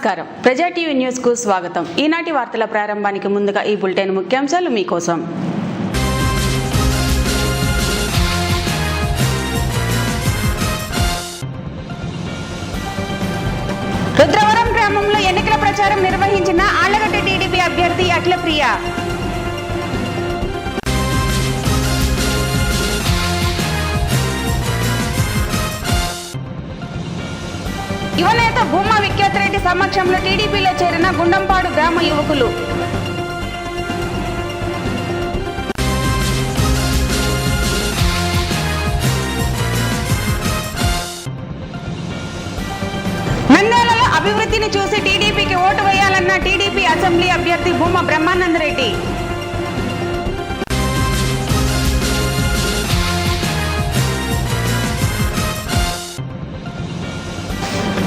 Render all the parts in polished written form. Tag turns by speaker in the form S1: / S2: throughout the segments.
S1: నమస్కారం. ప్రజా TV news కు స్వాగతం. ఈనాటి వార్తల ప్రారంభానికి ముందుగా ఈ బులెటిన్ ముఖ్యాంశాలు మీకోసం. రుద్రవరం గ్రామంలో ఎన్నికల ప్రచారం నిర్వహించిన ఆళ్లగడ్డ టీడీపీ అభ్యర్థి అఖిలప్రియ. యువనేత భూమా విఖ్యాతరెడ్డి సమక్షంలో టీడీపీలో చేరిన గుండంపాడు గ్రామ యువకులు. నంద్యాలలో అభివృద్ధిని చూసి టీడీపీకి ఓటు వేయాలన్న టీడీపీ అసెంబ్లీ అభ్యర్థి భూమా బ్రహ్మానందరెడ్డి.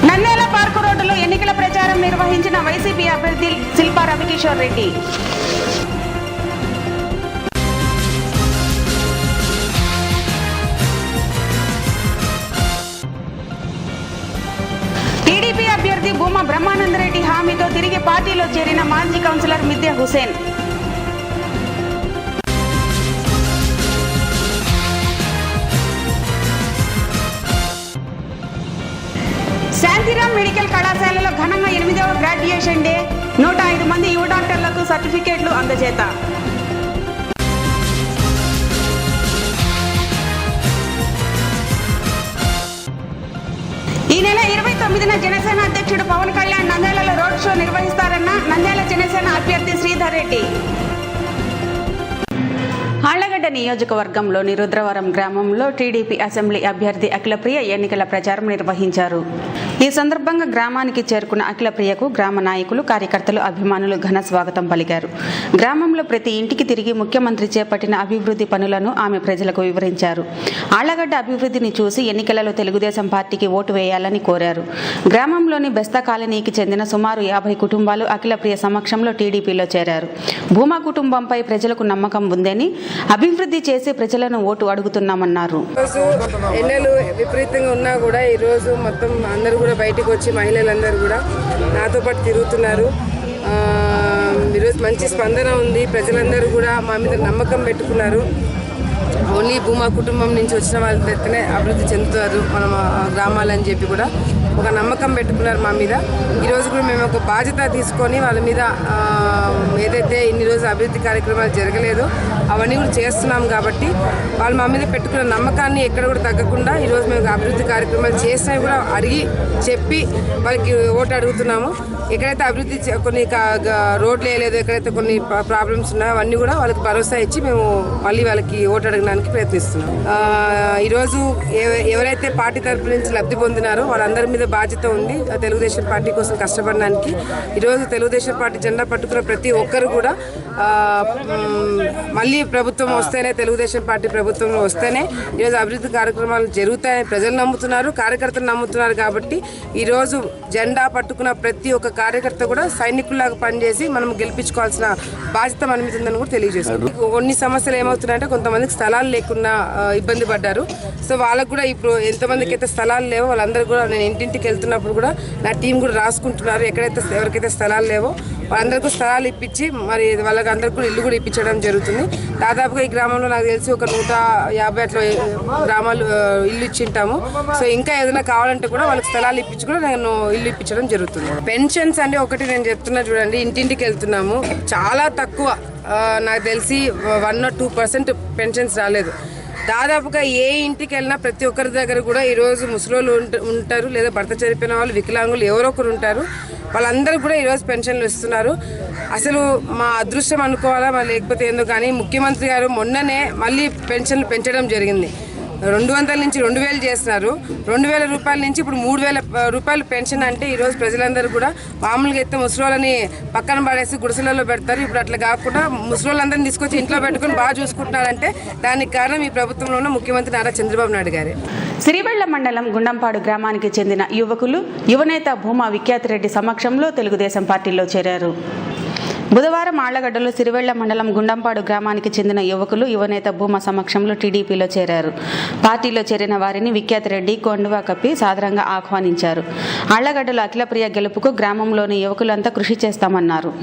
S1: నంద్యాల పార్కు రోడ్డులో ఎన్నికల ప్రచారం నిర్వహించిన వైసీపీ అభ్యర్థి శిల్పా రవికిషోర్ రెడ్డి. టీడీపీ అభ్యర్థి భూమా బ్రహ్మానందరెడ్డి హామీతో తిరిగి పార్టీలో చేరిన మాజీ కౌన్సిలర్ మిద్యా హుసేన్. శాంతిరామ్ మెడికల్ కళాశాలలో ఘనంగా 8వ గ్రాడ్యుయేషన్ డే. 105 మంది యువ డాక్టర్లకు సర్టిఫికేట్లు అందజేత. ఈ నెల 29న జనసేన అధ్యక్షుడు పవన్ కళ్యాణ్ నంద్యాలలో రోడ్ షో నిర్వహిస్తారన్న నంద్యాల జనసేన అభ్యర్థి శ్రీధర్ రెడ్డి. ఆళ్లగడ్డ నియోజకవర్గంలోని రుద్రవరం గ్రామంలో టీడీపీ అసెంబ్లీ అభ్యర్థి అఖిలప్రియ ఎన్నికల ప్రచారం నిర్వహించారు. ఈ సందర్భంగా గ్రామానికి చేరుకున్న అఖిలప్రియకు గ్రామ నాయకులు, కార్యకర్తలు, అభిమానులు ఘన స్వాగతం పలికారు. గ్రామంలో ప్రతి ఇంటికి తిరిగి ముఖ్యమంత్రి చేపట్టిన అభివృద్ధి పనులను ఆమె ప్రజలకు వివరించారు. ఆళ్లగడ్డ అభివృద్ధిని చూసి ఎన్నికలలో తెలుగుదేశం పార్టీకి ఓటు వేయాలని కోరారు. గ్రామంలోని బెస్తా కాలనీకి చెందిన సుమారు 50 కుటుంబాలు అఖిలప్రియ సమక్షంలో టీడీపీలో చేరారు. భూమా కుటుంబంపై ప్రజలకు నమ్మకం ఉందని, అభివృద్ధి చేసి ప్రజలను ఓటు అడుగుతున్నామన్నారు.
S2: ఎన్నెలు విపరీతంగా ఉన్నా కూడా ఈ రోజు మొత్తం అందరూ కూడా బయటకు వచ్చి మహిళలందరూ కూడా నాతో పాటు తిరుగుతున్నారు. ఈరోజు మంచి స్పందన ఉంది. ప్రజలందరూ కూడా మా మీద నమ్మకం పెట్టుకున్నారు. ఓన్లీ భూమా కుటుంబం నుంచి వచ్చిన వాళ్ళ ఎత్తనే అభివృద్ధి చెందుతారు మన గ్రామాలని చెప్పి కూడా ఒక నమ్మకం పెట్టుకున్నారు మా మీద. ఈరోజు కూడా మేము ఒక బాధ్యత తీసుకొని వాళ్ళ మీద ఏదైతే ఇన్ని రోజులు అభివృద్ధి కార్యక్రమాలు జరగలేదో అవన్నీ కూడా చేస్తున్నాం కాబట్టి వాళ్ళు మా మీద పెట్టుకున్న నమ్మకాన్ని ఎక్కడ కూడా తగ్గకుండా ఈరోజు మేము అభివృద్ధి కార్యక్రమాలు చేసినవి కూడా అడిగి చెప్పి వాళ్ళకి ఓటు అడుగుతున్నాము. ఎక్కడైతే అభివృద్ధి కొన్ని రోడ్లు వేయలేదు, ఎక్కడైతే కొన్ని ప్రాబ్లమ్స్ ఉన్నాయో అవన్నీ కూడా వాళ్ళకి భరోసా ఇచ్చి మేము మళ్ళీ వాళ్ళకి ఓటు అడగడానికి ప్రయత్నిస్తున్నాం. ఈరోజు ఎవరైతే పార్టీ తరఫు నుంచి లబ్ధి పొందినారో వాళ్ళందరి మీద బాధ్యత ఉంది. తెలుగుదేశం పార్టీ కోసం కష్టపడడానికి ఈరోజు తెలుగుదేశం పార్టీ జెండా పట్టుకున్న ప్రతి ఒక్కరు కూడా మళ్ళీ ప్రభుత్వం వస్తేనే, తెలుగుదేశం పార్టీ ప్రభుత్వం వస్తేనే ఈరోజు అభివృద్ధి కార్యక్రమాలు జరుగుతాయని ప్రజలు నమ్ముతున్నారు, కార్యకర్తలు నమ్ముతున్నారు. కాబట్టి ఈరోజు జెండా పట్టుకున్న ప్రతి ఒక్క కార్యకర్త కూడా సైనికుల్లాగా పనిచేసి మనం గెలిపించుకోవాల్సిన బాధ్యత మన మీద ఉందని కూడా తెలియజేస్తారు. కొన్ని సమస్యలు ఏమవుతున్నాయంటే కొంతమందికి స్థలాలు లేకుండా ఇబ్బంది పడ్డారు. సో వాళ్ళకు కూడా ఇప్పుడు ఎంతమందికి అయితే స్థలాలు లేవో వాళ్ళందరూ కూడా నేను ఇంటింటికి వెళ్తున్నప్పుడు కూడా నా టీం కూడా రాసుకుంటున్నారు. ఎవరికైతే స్థలాలు లేవో వాళ్ళందరికీ స్థలాలు ఇప్పించి మరి వాళ్ళకి అందరికీ కూడా ఇల్లు కూడా ఇప్పించడం జరుగుతుంది. దాదాపుగా ఈ గ్రామంలో నాకు తెలిసి ఒక 150 అట్లా గ్రామాలు ఇల్లు ఇచ్చింటాము. సో ఇంకా ఏదైనా కావాలంటే కూడా వాళ్ళకి స్థలాలు ఇప్పించి కూడా నేను ఇల్లు ఇప్పించడం జరుగుతుంది. పెన్షన్స్ అంటే ఒకటి నేను చెప్తున్నా చూడండి, ఇంటింటికి వెళ్తున్నాము, చాలా తక్కువ, నాకు తెలిసి 1 or 2% పెన్షన్స్ రాలేదు. దాదాపుగా ఏ ఇంటికి వెళ్ళినా ప్రతి ఒక్కరి దగ్గర కూడా ఈరోజు ముసలోళ్ళు ఉంటారు, లేదా భర్త చనిపోయిన వాళ్ళు, వికలాంగులు ఎవరో ఒకరు ఉంటారు. వాళ్ళందరూ కూడా ఈరోజు పెన్షన్లు ఇస్తున్నారు. అసలు మా అదృష్టం అనుకోవాలా లేకపోతే ఏందో కానీ ముఖ్యమంత్రి గారు మొన్ననే మళ్ళీ పెన్షన్లు పెంచడం జరిగింది. 200 నుంచి 2000 చేస్తున్నారు. 2000 రూపాయల నుంచి ఇప్పుడు 3000 రూపాయలు పెన్షన్ అంటే ఈరోజు ప్రజలందరూ కూడా మామూలుగా అయితే ముసలోళ్ళని పక్కన పడేసి గుడిసెలలో పెడతారు. ఇప్పుడు అట్లా కాకుండా ముసలోళ్ళందరినీ తీసుకొచ్చి ఇంట్లో పెట్టుకుని బాగా చూసుకుంటున్నారంటే దానికి కారణం ఈ ప్రభుత్వంలో ఉన్న ముఖ్యమంత్రి నారా చంద్రబాబు నాయుడు గారే.
S1: సిరివెళ్ల మండలం గుండంపాడు గ్రామానికి చెందిన యువకులు యువనేత భూమా విఖ్యాతరెడ్డి సమక్షంలో తెలుగుదేశం పార్టీలో చేరారు. బుధవారం ఆళ్లగడ్డలో సిరివెళ్ల మండలం గుండంపాడు గ్రామానికి చెందిన యువకులు యువనేత భూమా సమక్షంలో టీడీపీలో చేరారు. పార్టీలో చేరిన వారిని విఖ్యాత రెడ్డి కొండువా కప్పి సాదరంగా ఆహ్వానించారు. ఆళ్లగడ్డలో అఖిలప్రియ గెలుపుకు గ్రామంలోని యువకులంతా కృషి చేస్తామన్నారు.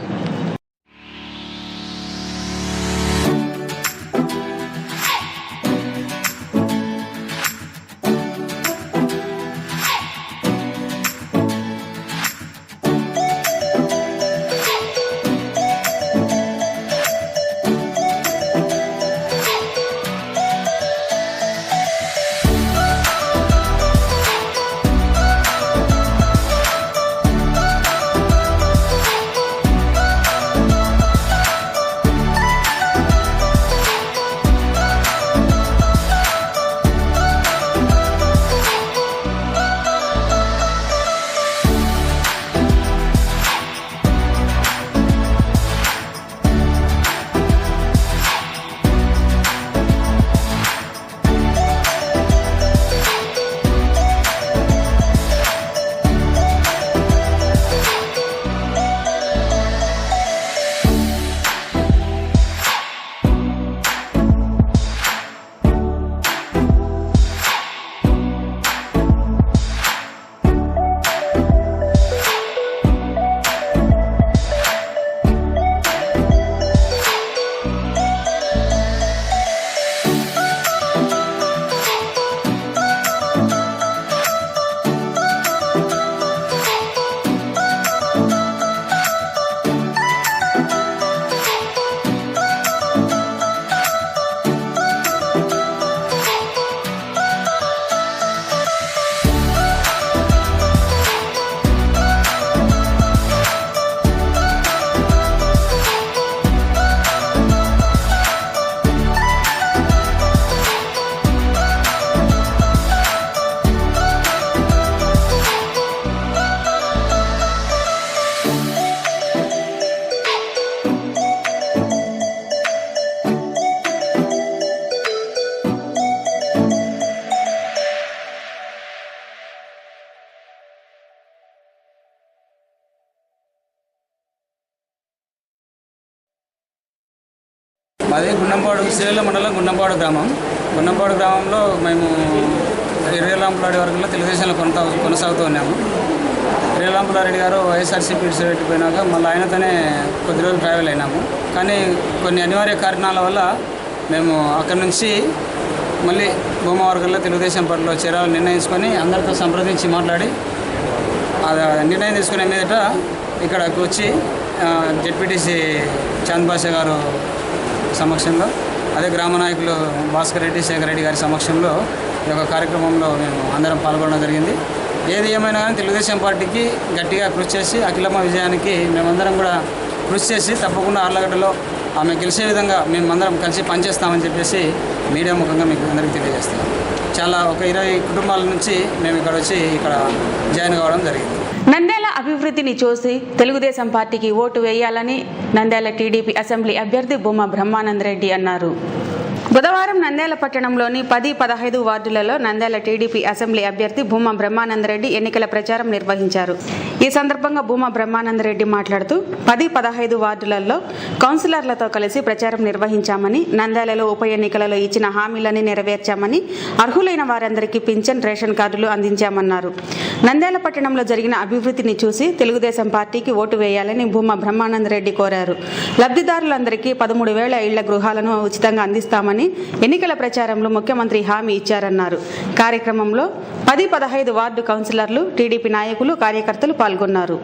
S3: మాది గుండంపాడు సిరివెళ్ల మండలం గుండంపాడు గ్రామంలో మేము ఇర్రెలాంపులాడి వర్గంలో తెలుగుదేశంలో కొనసాగుతూ ఉన్నాము. ఇర్రెలాంపులారెడ్డి గారు వైఎస్ఆర్సీపీ పెట్టిపోయినాక మళ్ళీ ఆయనతోనే కొద్ది రోజులు ట్రావెల్ అయినాము. కానీ కొన్ని అనివార్య కారణాల వల్ల మేము అక్కడి నుంచి మళ్ళీ భూమా వర్గంలో తెలుగుదేశం పార్టీలో చేరాలని నిర్ణయించుకొని అందరితో సంప్రదించి మాట్లాడి నిర్ణయం తీసుకునే మీదట ఇక్కడికి వచ్చి జెడ్పీటీసీ చాంద్ బాషా గారు సమక్షంలో, అదే గ్రామ నాయకులు భాస్కర్ రెడ్డి, శేఖర్ రెడ్డి గారి సమక్షంలో ఈ యొక్క కార్యక్రమంలో మేము అందరం పాల్గొనడం జరిగింది. ఏది ఏమైనా కానీ తెలుగుదేశం పార్టీకి గట్టిగా కృషి చేసి అఖిలమ్మ విజయానికి మేమందరం కూడా కృషి చేసి తప్పకుండా ఆర్లగడ్డలో ఆమె గెలిచే విధంగా మేమందరం కలిసి పనిచేస్తామని చెప్పేసి మీడియా ముఖంగా మీకు అందరికీ తెలియజేస్తున్నాం. చాలా ఒక 20 కుటుంబాల నుంచి మేము ఇక్కడ వచ్చి ఇక్కడ జాయిన్ కావడం జరిగింది.
S1: నంద్యాల అభివృద్ధిని చూసి తెలుగుదేశం పార్టీకి ఓటు వేయాలని నంద్యాల టీడీపీ అసెంబ్లీ అభ్యర్థి భూమా బ్రహ్మానందరెడ్డి అన్నారు. బుధవారం నంద్యాల పట్టణంలోని 10-15 వార్డులలో నంద్యాల టీడీపీ అసెంబ్లీ అభ్యర్థి భూమా బ్రహ్మానందరెడ్డి ఎన్నికల ప్రచారం నిర్వహించారు. ఈ సందర్భంగా భూమా బ్రహ్మానందరెడ్డి మాట్లాడుతూ 10-15 వార్డులలో కౌన్సిలర్లతో కలిసి ప్రచారం నిర్వహించామని, నంద్యాలలో ఉప ఎన్నికలలో ఇచ్చిన హామీలని నెరవేర్చామని, అర్హులైన వారందరికీ పింఛన్, రేషన్ కార్డులు అందించామన్నారు. నంద్యాల పట్టణంలో జరిగిన అభివృద్ధిని చూసి తెలుగుదేశం పార్టీకి ఓటు వేయాలని భూమా బ్రహ్మానందరెడ్డి కోరారు. లబ్ధిదారులందరికీ 13,000 ఇళ్ల గృహాలను ఉచితంగా అందిస్తామని ఎన్నికల ప్రచారంలో ముఖ్యమంత్రి హామీ ఇచ్చారన్నారు. కార్యక్రమంలో 10-15 వార్డు కౌన్సిలర్లు, టీడీపీ నాయకులు, కార్యకర్తలు పాల్గొన్నారు.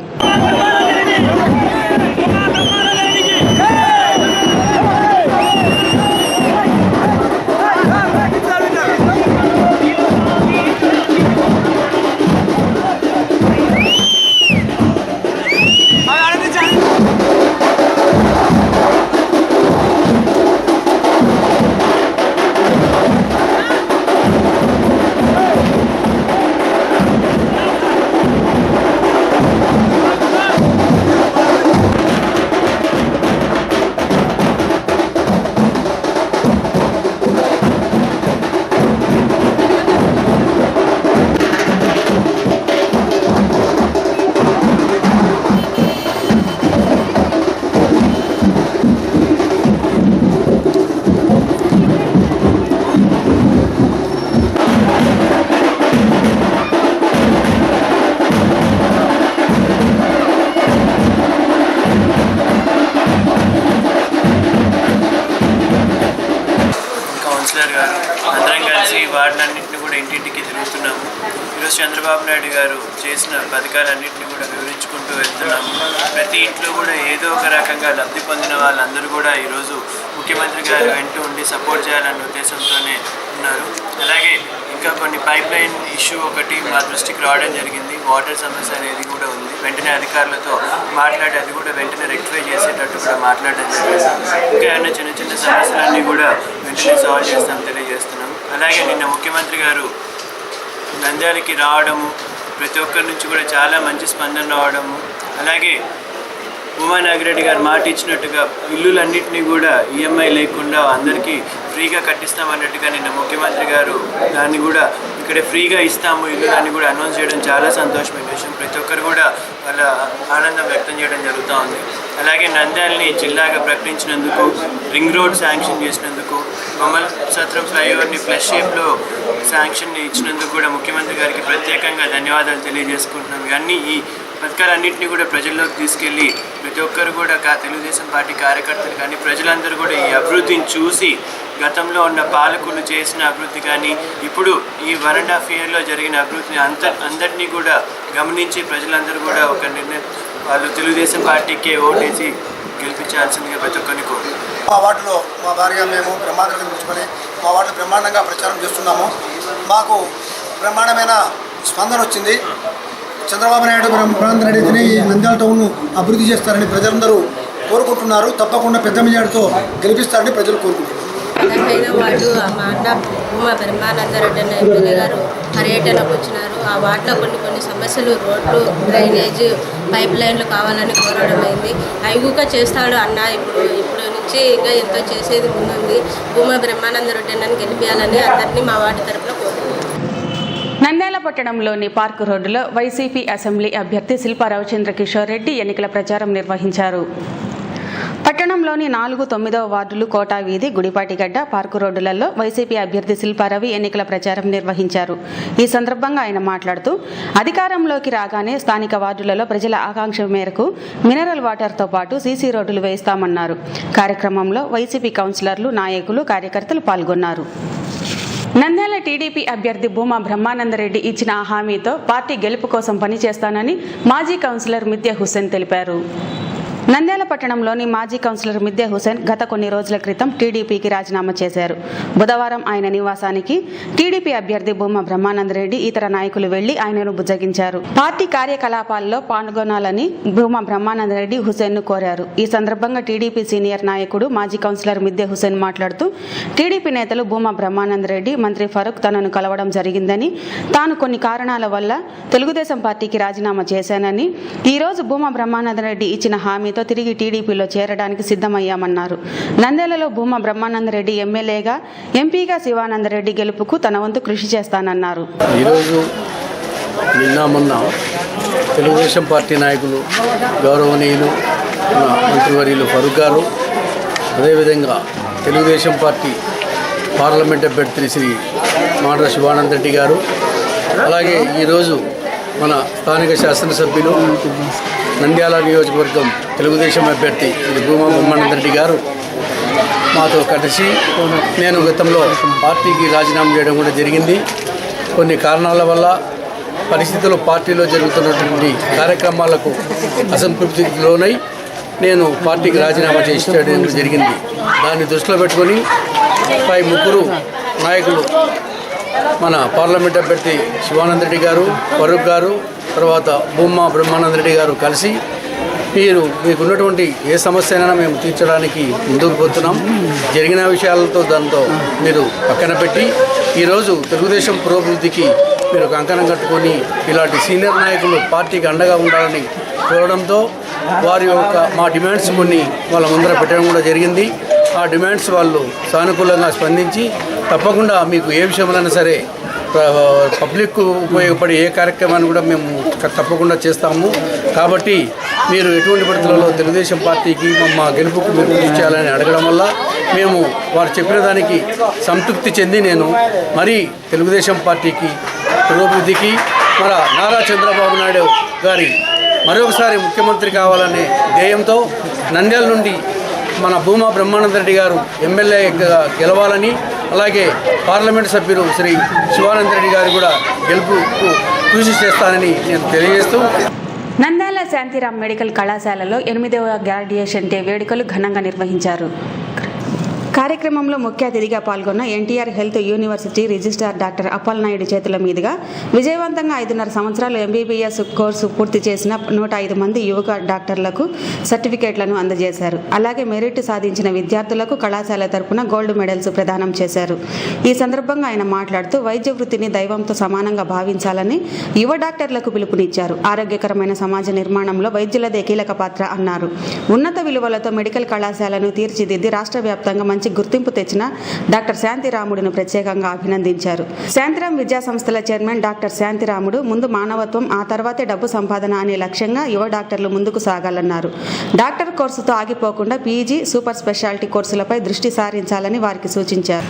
S4: తహసీల్దార్ గారు అందరం కలిసి వార్డులన్నింటినీ కూడా ఇంటింటికి తిరుగుతున్నాము. ఈరోజు చంద్రబాబు నాయుడు గారు చేసిన పథకాలన్నింటినీ కూడా వివరించుకుంటూ వెళ్తున్నాము. ప్రతి ఇంట్లో కూడా ఏదో ఒక రకంగా లబ్ధి పొందిన వాళ్ళందరూ కూడా ఈరోజు ముఖ్యమంత్రి గారు వెంట ఉండి సపోర్ట్ చేయాలన్న ఉద్దేశంతోనే ఉన్నారు. అలాగే ఇంకా కొన్ని పైప్ లైన్ ఇష్యూ ఒకటి మా దృష్టికి రావడం జరిగింది. వాటర్ సమస్య అనేది కూడా ఉంది. వెంటనే అధికారులతో మాట్లాడి అది కూడా వెంటనే రెక్టిఫై చేసేటట్టు కూడా మాట్లాడడం జరిగింది. ఇంకా ఏమైనా చిన్న చిన్న సమస్యలన్నీ కూడా వెంటనే సాల్వ్ చేస్తాం తెలియజేస్తున్నాం. అలాగే నిన్న ముఖ్యమంత్రి గారు నంద్యాలకి రావడము, ప్రతి ఒక్కరి నుంచి కూడా చాలా మంచి స్పందన రావడము, అలాగే ఉమా నాగిరెడ్డి గారు మాట ఇచ్చినట్టుగా ఇల్లులన్నింటినీ కూడా ఈఎంఐ లేకుండా అందరికీ ఫ్రీగా కట్టిస్తామన్నట్టుగా నిన్న ముఖ్యమంత్రి గారు దాన్ని కూడా ఇక్కడే ఫ్రీగా ఇస్తాము ఇల్లులన్నీ కూడా అనౌన్స్ చేయడం చాలా సంతోషమైన విషయం. ప్రతి ఒక్కరు కూడా వాళ్ళ ఆనందం వ్యక్తం చేయడం జరుగుతూ ఉంది. అలాగే నంద్యాలని జిల్లాగా ప్రకటించినందుకు, రింగ్ రోడ్ శాంక్షన్ చేసినందుకు, బొమ్మల సత్రం ఫ్లైఓవర్ని ప్లస్ షేప్లో శాంక్షన్ ఇచ్చినందుకు కూడా ముఖ్యమంత్రి గారికి ప్రత్యేకంగా ధన్యవాదాలు తెలియజేసుకుంటున్నాం. ఇవన్నీ ఈ పథకాలన్నింటినీ కూడా ప్రజల్లోకి తీసుకెళ్ళి ప్రతి ఒక్కరు కూడా తెలుగుదేశం పార్టీ కార్యకర్తలు కానీ ప్రజలందరూ కూడా ఈ అభివృద్ధిని చూసి గతంలో ఉన్న పాలకులు చేసిన అభివృద్ధి కానీ ఇప్పుడు ఈ 1.5 yearలో జరిగిన అభివృద్ధిని అందరినీ కూడా గమనించి ప్రజలందరూ కూడా ఒక నిర్ణయం వాళ్ళు తెలుగుదేశం పార్టీకే ఓటేసి గెలిపించాల్సిందిగా ప్రతి ఒక్కరిని కోరు.
S5: మా వార్డులో మా భార్య మేము బ్రహ్మాండంగా నిలుచుకొని మా వార్డులో బ్రహ్మాండంగా ప్రచారం చేస్తున్నాము. మాకు బ్రహ్మాండమైన స్పందన వచ్చింది. చంద్రబాబు నాయుడు బ్రహ్మానంద రెడ్డిని ఈ నంద్యాల టౌన్ను అభివృద్ధి చేస్తారని ప్రజలందరూ కోరుకుంటున్నారు. తప్పకుండా పెద్ద మెజార్టీతో గెలిపిస్తారని ప్రజలు కోరుకుంటున్నారు.
S6: 15వ వార్డు మా అన్న ఉమా బ్రహ్మానంద రెడ్డి అన్న ఎమ్మెల్యే గారు పర్యటనకు వచ్చినారు. ఆ వార్డులో కొన్ని సమస్యలు, రోడ్లు, డ్రైనేజ్, పైప్ లైన్లు కావాలని కోరడం అయింది. అయిగుగా చేస్తాడు అన్న. ఇప్పుడు నుంచి ఇంకా ఎంతో చేసేది ముందుంది. ఉమా బ్రహ్మానంద రెడ్డి అన్నని గెలిపించాలని అందరినీ మా వార్డు తరఫున కోరుకుంటున్నాను.
S1: నంద్యాల పట్టణంలోని పార్కు రోడ్డులో వైసీపీ అసెంబ్లీ అభ్యర్థి శిల్పా రవిచంద్ర కిషోర్ రెడ్డి ఎన్నికల ప్రచారం నిర్వహించారు. పట్టణంలోని 4, 9వ వార్డులు, కోటా వీధి, గుడిపాటిగడ్డ, పార్కు రోడ్డులలో వైసీపీ అభ్యర్థి శిల్పా రవి ఎన్నికల ప్రచారం నిర్వహించారు. ఈ సందర్భంగా ఆయన మాట్లాడుతూ అధికారంలోకి రాగానే స్థానిక వార్డులలో ప్రజల ఆకాంక్ష మేరకు మినరల్ వాటర్తో పాటు సీసీ రోడ్డులు వేస్తామన్నారు. కార్యక్రమంలో వైసీపీ కౌన్సిలర్లు, నాయకులు, కార్యకర్తలు పాల్గొన్నారు. నంద్యాల టీడీపీ అభ్యర్థి భూమా బ్రహ్మానందరెడ్డి ఇచ్చిన హామీతో పార్టీ గెలుపు కోసం పనిచేస్తానని మాజీ కౌన్సిలర్ మిద్య హుస్సేన్ తెలిపారు. నంద్యాల పట్టణంలోని మాజీ కౌన్సిలర్ మిద్య హుస్సేన్ గత కొన్ని రోజుల క్రితం టీడీపీకి రాజీనామా చేశారు. బుధవారం ఆయన నివాసానికి టీడీపీ అభ్యర్థి భూమా బ్రహ్మానందరెడ్డి ఇతర నాయకులు వెళ్లి ఆయనను బుజ్జగించారు. పార్టీ కార్యకలాపాల్లో పాల్గొనాలని భూమా బ్రహ్మానందరెడ్డి హుస్సేన్ను కోరారు. ఈ సందర్భంగా టీడీపీ సీనియర్ నాయకుడు మాజీ కౌన్సిలర్ మిద్య హుస్సేన్ మాట్లాడుతూ టీడీపీ నేతలు భూమా బ్రహ్మానందరెడ్డి, మంత్రి ఫరూక్ తనను కలవడం జరిగిందని, తాను కొన్ని కారణాల వల్ల తెలుగుదేశం పార్టీకి రాజీనామా చేశానని, ఈ రోజు భూమా బ్రహ్మానందరెడ్డి ఇచ్చిన హామీతో తిరిగి టీడీపీలో చేరడానికి సిద్ధమయ్యామన్నారు. నంద్యాలలో భూమా బ్రహ్మానందరెడ్డి ఎమ్మెల్యేగా, ఎంపీగా శివానందరెడ్డి గెలుపుకు తన వంతు కృషి చేస్తానన్నారు.
S7: ఈరోజు నిన్న మొన్న తెలుగుదేశం పార్టీ నాయకులు, గౌరవనీయులు మంత్రివర్యులు ఫరూక్ గారు, అదేవిధంగా తెలుగుదేశం పార్టీ పార్లమెంట్ అభ్యర్థి శ్రీ మాటల శివానందరెడ్డి గారు, అలాగే ఈరోజు మన స్థానిక శాసనసభ్యులు నంద్యాల నియోజకవర్గం తెలుగుదేశం అభ్యర్థి శ్రీ భూమా బ్రహ్మానందరెడ్డి గారు మాతో కలిసి నేను గతంలో పార్టీకి రాజీనామా చేయడం కూడా జరిగింది. కొన్ని కారణాల వల్ల పరిస్థితులు పార్టీలో జరుగుతున్నటువంటి కార్యక్రమాలకు అసంతృప్తికి లోనై నేను పార్టీకి రాజీనామా చేయడం జరిగింది. దాన్ని దృష్టిలో పెట్టుకొని పై ముగ్గురు నాయకులు మన పార్లమెంట్ అభ్యర్థి శివానందరెడ్డి గారు, ఫరూక్ గారు, తర్వాత భూమా బ్రహ్మానందరెడ్డి గారు కలిసి మీకున్నటువంటి ఏ సమస్య అయినా మేము తీర్చడానికి ముందుకు పోతున్నాం. జరిగిన విషయాలతో దాంతో మీరు పక్కన పెట్టి ఈరోజు తెలుగుదేశం పురోభివృద్ధికి మీరు కంకణం కట్టుకొని ఇలాంటి సీనియర్ నాయకులు పార్టీకి అండగా ఉండాలని కోరడంతో వారి యొక్క మా డిమాండ్స్ కొన్ని వాళ్ళ ముందర పెట్టడం కూడా జరిగింది. ఆ డిమాండ్స్ వాళ్ళు సానుకూలంగా స్పందించి తప్పకుండా మీకు ఏ విషయంలోనైనా సరే పబ్లిక్ ఉపయోగపడే ఏ కార్యక్రమాన్ని కూడా మేము తప్పకుండా చేస్తాము. కాబట్టి మీరు ఎటువంటి పరిస్థితులలో తెలుగుదేశం పార్టీకి మా గెలుపుకు మీరు కృషి చేయాలని అడగడం వల్ల మేము వారు చెప్పిన దానికి సంతృప్తి చెంది నేను మరీ తెలుగుదేశం పార్టీకి పురోభివృద్ధికి మన నారా చంద్రబాబు నాయుడు గారి మరొకసారి ముఖ్యమంత్రి కావాలనే ధ్యేయంతో నంద్యాల నుండి మన భూమా బ్రహ్మానంద రెడ్డి గారు ఎమ్మెల్యేగా గెలవాలని, అలాగే పార్లమెంట్ సభ్యులు శ్రీ శివానంద రెడ్డి గారు కూడా గెలుపుకు కృషి చేస్తానని నేను తెలియజేస్తూ,
S1: నంద్యాల శాంతిరాం మెడికల్ కళాశాలలో 8వ గ్రాడ్యుయేషన్ డే వేడుకలు ఘనంగా నిర్వహించారు. కార్యక్రమంలో ముఖ్య అతిథిగా పాల్గొన్న NTR health university registrar doctor Appal Naidu చేతుల మీదుగా విజయవంతంగా 5.5 సంవత్సరాలు ఎంబీబీఎస్ కోర్సు పూర్తి చేసిన 105 మంది యువక డాక్టర్లకు సర్టిఫికేట్లను అందజేశారు. అలాగే మెరిట్ సాధించిన విద్యార్థులకు కళాశాల తరపున గోల్డ్ మెడల్స్ ప్రదానం చేశారు. ఈ సందర్భంగా ఆయన మాట్లాడుతూ వైద్య వృత్తిని దైవంతో సమానంగా భావించాలని యువ డాక్టర్లకు పిలుపునిచ్చారు. ఆరోగ్యకరమైన సమాజ నిర్మాణంలో వైద్యులదే కీలక పాత్ర అన్నారు. ఉన్నత విలువలతో మెడికల్ కళాశాలను తీర్చిదిద్ది రాష్ట్ర వ్యాప్తంగా మంచి గుర్తింపు తెచ్చిన డాక్టర్ శాంతిరాముడును ప్రత్యేకంగా అభినందించారు. శాంతిరాం విద్యా సంస్థల చైర్మన్ డాక్టర్ శాంతిరాముడు ముందు మానవత్వం, ఆ తర్వాతే డబ్బు సంపాదన అనే లక్ష్యంగా యువ డాక్టర్లు ముందుకు సాగాలన్నారు. డాక్టర్ కోర్సుతో ఆగిపోకుండా పీజీ, సూపర్ స్పెషాలిటీ కోర్సులపై దృష్టి సారించాలని వారికి సూచించారు.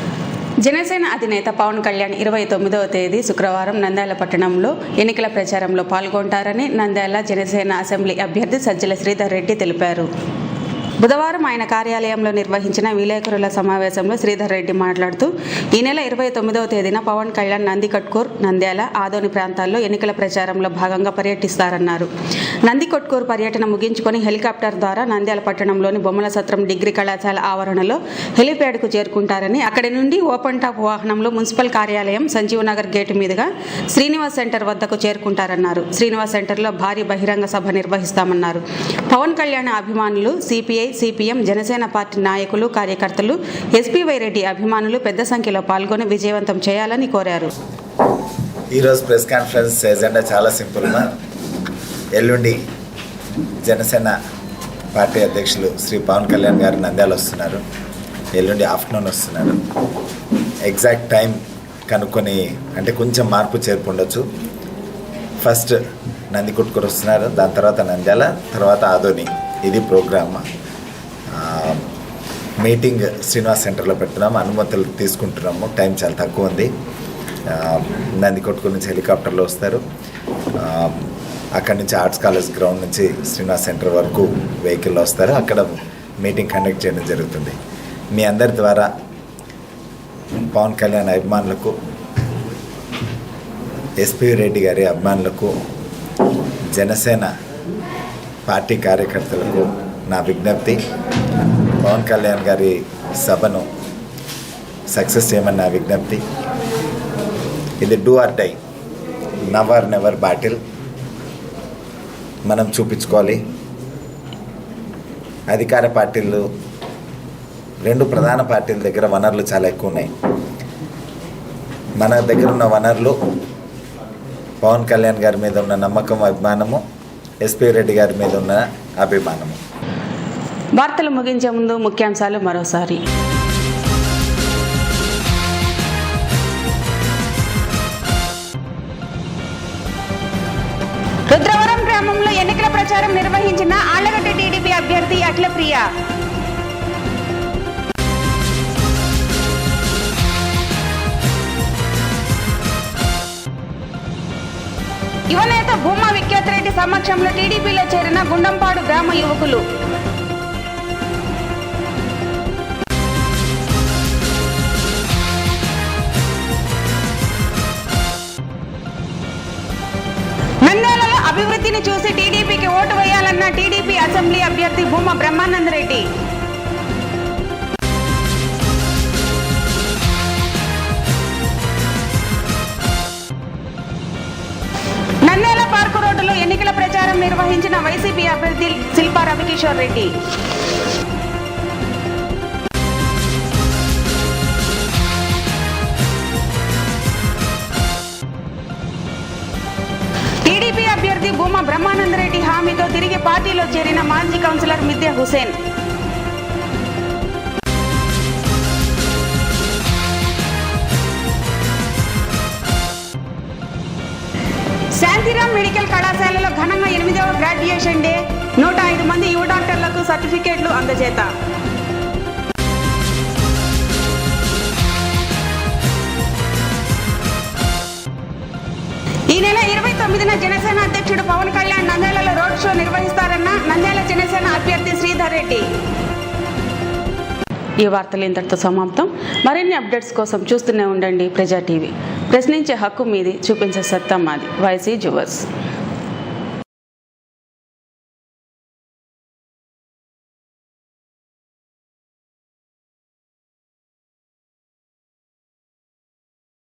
S1: జనసేన అధినేత పవన్ కళ్యాణ్ 29వ తేదీ శుక్రవారం నంద్యాల పట్టణంలో ఎన్నికల ప్రచారంలో పాల్గొంటారని నంద్యాల జనసేన అసెంబ్లీ అభ్యర్థి సజ్జల శ్రీధర్ రెడ్డి తెలిపారు. బుధవారం ఆయన కార్యాలయంలో నిర్వహించిన విలేకరుల సమావేశంలో శ్రీధర్ రెడ్డి మాట్లాడుతూ ఈ నెల 29వ తేదీన పవన్ కళ్యాణ్ నందికొట్కూర్, నంద్యాల, ఆదోని ప్రాంతాల్లో ఎన్నికల ప్రచారంలో భాగంగా పర్యటిస్తారన్నారు. నందికొట్కూర్ పర్యటన ముగించుకొని హెలికాప్టర్ ద్వారా నంద్యాల పట్టణంలోని బొమ్మల సత్రం డిగ్రీ కళాశాల ఆవరణలో హెలిప్యాడ్కు చేరుకుంటారని, అక్కడి నుండి ఓపెన్ టాప్ వాహనంలో మున్సిపల్ కార్యాలయం సంజీవ్ నగర్ గేటు మీదుగా శ్రీనివాస్ సెంటర్ వద్దకు చేరుకుంటారన్నారు. శ్రీనివాస్ సెంటర్లో భారీ బహిరంగ సభ నిర్వహిస్తామన్నారు. పవన్ కళ్యాణ్ అభిమానులు, సిపిఐ, సిపిఎం, జనసేన పార్టీ నాయకులు, కార్యకర్తలు, ఎస్పీవై రెడ్డి అభిమానులు పెద్ద సంఖ్యలో పాల్గొని విజయవంతం చేయాలని కోరారు.
S8: ఈరోజు ప్రెస్ కాన్ఫరెన్స్ ఎజెండా చాలా సింపుల్గా, ఎల్లుండి జనసేన పార్టీ అధ్యక్షులు శ్రీ పవన్ కళ్యాణ్ గారు నంద్యాల వస్తున్నారు. ఎల్లుండి ఆఫ్టర్నూన్ వస్తున్నారు. ఎగ్జాక్ట్ టైం కనుక్కొని, అంటే కొంచెం మార్పు చేర్పు ఉండొచ్చు. ఫస్ట్ నందికొట్కూరు వస్తున్నారు, దాని తర్వాత నంద్యాల, తర్వాత ఆదోని. ఇది ప్రోగ్రామ్. మీటింగ్ శ్రీనివాస్ సెంటర్లో పెడుతున్నాము. అనుమతులు తీసుకుంటున్నాము. టైం చాలా తక్కువ ఉంది. నందికొట్కూరు నుంచి హెలికాప్టర్లో వస్తారు. అక్కడి నుంచి ఆర్ట్స్ కాలేజ్ గ్రౌండ్ నుంచి శ్రీనివాస్ సెంటర్ వరకు వెహికల్లో వస్తారు. అక్కడ మీటింగ్ కండక్ట్ చేయడం జరుగుతుంది. మీ అందరి ద్వారా పవన్ కళ్యాణ్ అభిమానులకు, ఎస్పీ రెడ్డి గారి అభిమానులకు, జనసేన పార్టీ కార్యకర్తలకు నా విజ్ఞప్తి, పవన్ కళ్యాణ్ గారి సభను సక్సెస్ చేయమని నా విజ్ఞప్తి. ఇది do or die, now or never battle. మనం చూపించుకోవాలి. అధికార పార్టీలు, 2 ప్రధాన పార్టీల దగ్గర వనరులు చాలా ఎక్కువ ఉన్నాయి. మన దగ్గర ఉన్న వనరులు పవన్ కళ్యాణ్ గారి మీద ఉన్న నమ్మకం, అభిమానము, ఎస్పీ రెడ్డి గారి మీద ఉన్న అభిమానము.
S1: వార్తలు ముగించే ముందు ముఖ్యాంశాలు మరోసారి. రుద్రవరం గ్రామంలో ఎన్నికల ప్రచారం నిర్వహించిన ఆళ్లగడ్డ టీడీపీ అభ్యర్థి అఖిలప్రియ. యువనేత భూమా విఖ్యాతరెడ్డి సమక్షంలో టీడీపీలో చేరిన గుండంపాడు గ్రామ యువకులు. నంద్యాలలో అభివృద్ధిని చూసి టీడీపీకి ఓటు వేయాలన్న టీడీపీ అసెంబ్లీ అభ్యర్థి భూమా బ్రహ్మానంద రెడ్డి. నంద్యాల పార్కు రోడ్డులో ఎన్నికల ప్రచారం నిర్వహించిన వైసీపీ అభ్యర్థి శిల్పా రవికిషోర్ రెడ్డి. టీడీపీ అభ్యర్థి భూమా బ్రహ్మానంద రెడ్డి హామీతో తిరిగి పార్టీలో చేరిన మాజీ కౌన్సిలర్ మిద్య హుసేన్. శాంతిరాం మెడికల్ కళాశాలలో ఘనంగా 8వ గ్రాడ్యుయేషన్ డే. 105 మంది యువ డాక్టర్లకు సర్టిఫికేట్లు అందజేత. ఈ నెల 29న జనసేన అధ్యక్షుడు పవన్ కళ్యాణ్ నంద్యాలలో రోడ్ షో నిర్వహిస్తారన్న నంద్యాల జనసేన అభ్యర్థి శ్రీధర్ రెడ్డి. ఈ వార్తలు ఇంతటితో సమాప్తం. మరిన్ని అప్డేట్స్ కోసం చూస్తూనే ఉండండి ప్రజా టీవీ. ప్రశ్నించే హక్కు మీది, చూపించే సత్తా మాది. వైసీ జువర్స్.